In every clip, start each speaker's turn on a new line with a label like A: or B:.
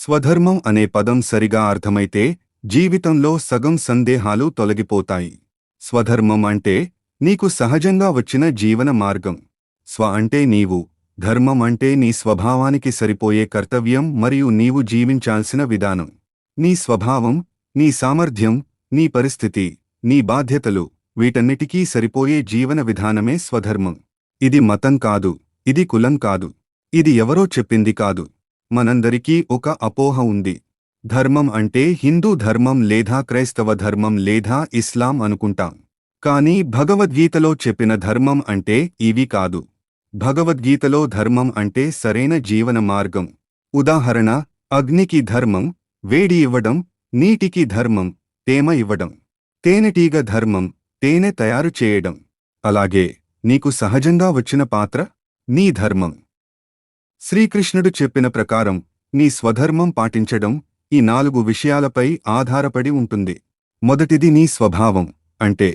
A: స్వధర్మం అనే పదం సరిగా అర్థమైతే జీవితంలో సగం సందేహాలు తొలగిపోతాయి. స్వధర్మం అంటే నీకు సహజంగా వచ్చిన జీవన మార్గం. స్వ అంటే నీవు, ధర్మం అంటే నీ స్వభావానికి సరిపోయే కర్తవ్యం మరియు నీవు జీవించాల్సిన విధానం. నీ స్వభావం, నీ సామర్థ్యం, నీ పరిస్థితి, నీ బాధ్యతలు వీటన్నిటికీ సరిపోయే జీవన విధానమే స్వధర్మం. ఇది మతం కాదు, ఇది కులం కాదు, ఇది ఎవరో చెప్పింది కాదు. మనందరికీ ఒక అపోహ ఉంది. ధర్మం అంటే హిందూ ధర్మం లేదా క్రైస్తవ ధర్మం లేదా ఇస్లాం అనుకుంటాం. కానీ భగవద్గీతలో చెప్పిన ధర్మం అంటే ఇవి కాదు. భగవద్గీతలో ధర్మం అంటే సరైన జీవన మార్గం. ఉదాహరణ, అగ్నికి ధర్మం వేడి ఇవ్వడం, నీటికి ధర్మం తేమ ఇవ్వడం, తేనెటీగ ధర్మం తేనె తయారు చేయడం. అలాగే నీకు సహజంగా వచ్చిన పాత్ర నీ ధర్మం. శ్రీకృష్ణుడు చెప్పిన ప్రకారం నీ స్వధర్మం పాటించడం ఈ 4 విషయాలపై ఆధారపడి ఉంటుంది. మొదటిది నీ స్వభావం. అంటే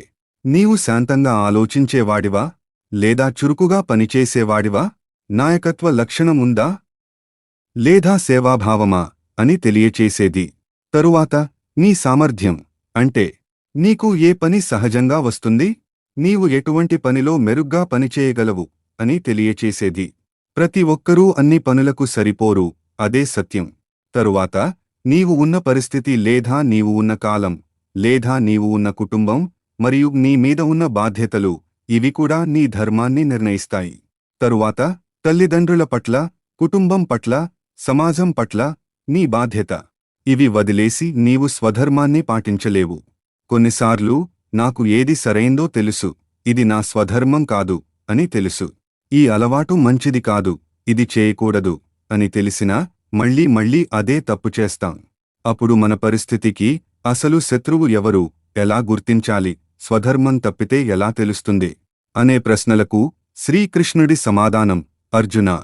A: నీవు శాంతంగా ఆలోచించేవాడివా లేదా చురుకుగా పనిచేసేవాడివా? నాయకత్వ లక్షణముందా లేదా సేవాభావమా అని తెలియచేసేది. తరువాత నీ సామర్థ్యం. అంటే నీకు ఏ పని సహజంగా వస్తుంది, నీవు ఎటువంటి పనిలో మెరుగ్గా పనిచేయగలవు అని తెలియచేసేది. ప్రతి ఒక్కరూ అన్ని పనులకు సరిపోరు, అదే సత్యం. తరువాత నీవు ఉన్న పరిస్థితి లేదా నీవు ఉన్న కాలం లేదా నీవు ఉన్న కుటుంబం మరియు నీ మీద ఉన్న బాధ్యతలు ఇవి కూడా నీ ధర్మాన్ని నిర్ణయిస్తాయి. తరువాత తల్లిదండ్రుల పట్ల, కుటుంబం పట్ల, సమాజం పట్ల నీ బాధ్యత. ఇవి వదిలేసి నీవు స్వధర్మాన్ని పాటించలేవు. కొన్నిసార్లు నాకు ఏది సరైందో తెలుసు, ఇది నా స్వధర్మం కాదు అని తెలుసు. ఈ అలవాటు మంచిది కాదు, ఇది చేయకూడదు అని తెలిసినా మళ్ళీ మళ్ళీ అదే తప్పు చేస్తాం. అప్పుడు మన పరిస్థితికి అసలు శత్రువు ఎవరు, ఎలా గుర్తించాలి, స్వధర్మం తప్పితే ఎలా తెలుస్తుంది అనే ప్రశ్నలకు శ్రీకృష్ణుడి సమాధానం: అర్జునా,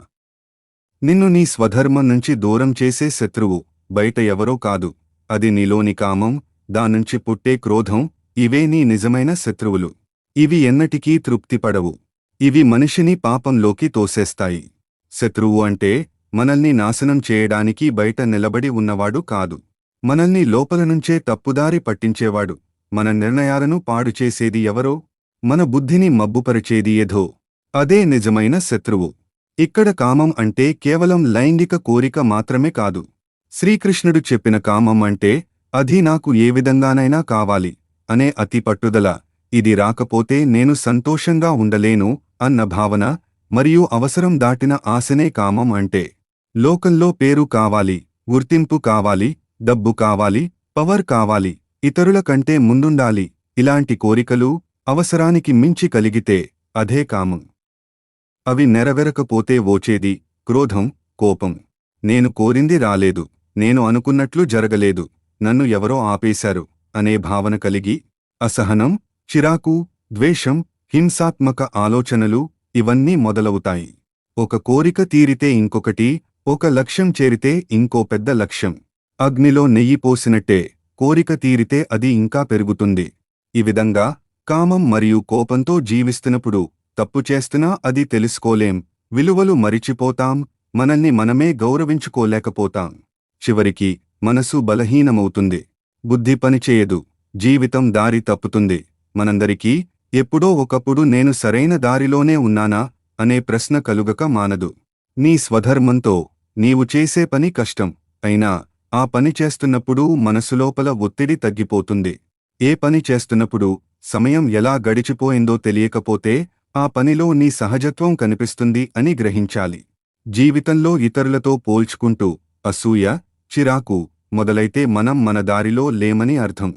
A: నిన్ను నీ స్వధర్మం నుంచి దూరం చేసే శత్రువు బయట ఎవరో కాదు, అది నీలోని కామం, దానుంచి పుట్టే క్రోధం. ఇవే నీ నిజమైన శత్రువులు. ఇవి ఎన్నటికీ తృప్తిపడవు. ఇవి మనిషిని పాపంలోకి తోసేస్తాయి. శత్రువు అంటే మనల్ని నాశనం చేయడానికి బయట నిలబడి ఉన్నవాడు కాదు, మనల్ని లోపలనుంచే తప్పుదారి పట్టించేవాడు. మన నిర్ణయాలను పాడుచేసేది ఎవరో, మన బుద్ధిని మబ్బుపరిచేది ఏదో, అదే నిజమైన శత్రువు. ఇక్కడ కామం అంటే కేవలం లైంగిక కోరిక మాత్రమే కాదు. శ్రీకృష్ణుడు చెప్పిన కామం అంటే అది నాకు ఏ విధంగానైనా కావాలి అనే అతి పట్టుదల. ఇది రాకపోతే నేను సంతోషంగా ఉండలేను అన్న భావన మరియు అవసరం దాటిన ఆశనే కామం అంటే. లోకంలో పేరు కావాలి, గుర్తింపు కావాలి, డబ్బు కావాలి, పవర్ కావాలి, ఇతరుల కంటే ముందుండాలి. ఇలాంటి కోరికలు అవసరానికి మించి కలిగితే అదే కామం. అవి నెరవేరకపోతే వచ్చేది క్రోధం, కోపం. నేను కోరింది రాలేదు, నేను అనుకున్నట్లు జరగలేదు, నన్ను ఎవరో ఆపేశారు అనే భావన కలిగి అసహనం, చిరాకు, ద్వేషం, హింసాత్మక ఆలోచనలు ఇవన్నీ మొదలవుతాయి. ఒక కోరిక తీరితే ఇంకొకటి, ఒక లక్ష్యం చేరితే ఇంకో పెద్ద లక్ష్యం. అగ్నిలో నెయ్యి పోసినట్టే కోరిక తీరితే అది ఇంకా పెరుగుతుంది. ఈ విధంగా కామం మరియు కోపంతో జీవిస్తున్నప్పుడు తప్పు చేస్తున్నా అది తెలుసుకోలేం, విలువలు మరిచిపోతాం, మనల్ని మనమే గౌరవించుకోలేకపోతాం. చివరికి మనసు బలహీనమవుతుంది, బుద్ధి పనిచేయదు, జీవితం దారి తప్పుతుంది. మనందరికీ ఎప్పుడో ఒకప్పుడు నేను సరైన దారిలోనే ఉన్నానా అనే ప్రశ్న కలుగక మానదు. నీ స్వధర్మంతో నీవు చేసే పని కష్టం అయినా ఆ పని చేస్తున్నప్పుడు మనసులోపల ఒత్తిడి తగ్గిపోతుంది. ఏ పని చేస్తున్నప్పుడు సమయం ఎలా గడిచిపోయిందో తెలియకపోతే ఆ పనిలో నీ సహజత్వం కనిపిస్తుంది అని గ్రహించాలి. జీవితంలో ఇతరులతో పోల్చుకుంటూ అసూయ, చిరాకు మొదలైతే మనం మన దారిలో లేమని అర్థం.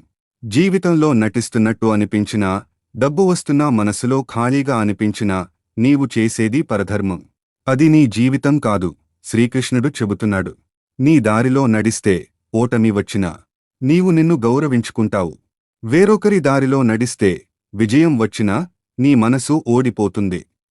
A: జీవితంలో నటిస్తున్నట్టు అనిపించినా, డబ్బు వస్తున్నా మనసులో ఖాళీగా అనిపించినా నీవు చేసేది పరధర్మం. అది నీ జీవితం కాదు. శ్రీకృష్ణుడు చెబుతున్నాడు, నీ దారిలో నడిస్తే ఓటమి వచ్చినా నీవు నిన్ను గౌరవించుకుంటావు. వేరొకరి దారిలో నడిస్తే విజయం వచ్చినా నీ మనసు ఓడిపోతుంది.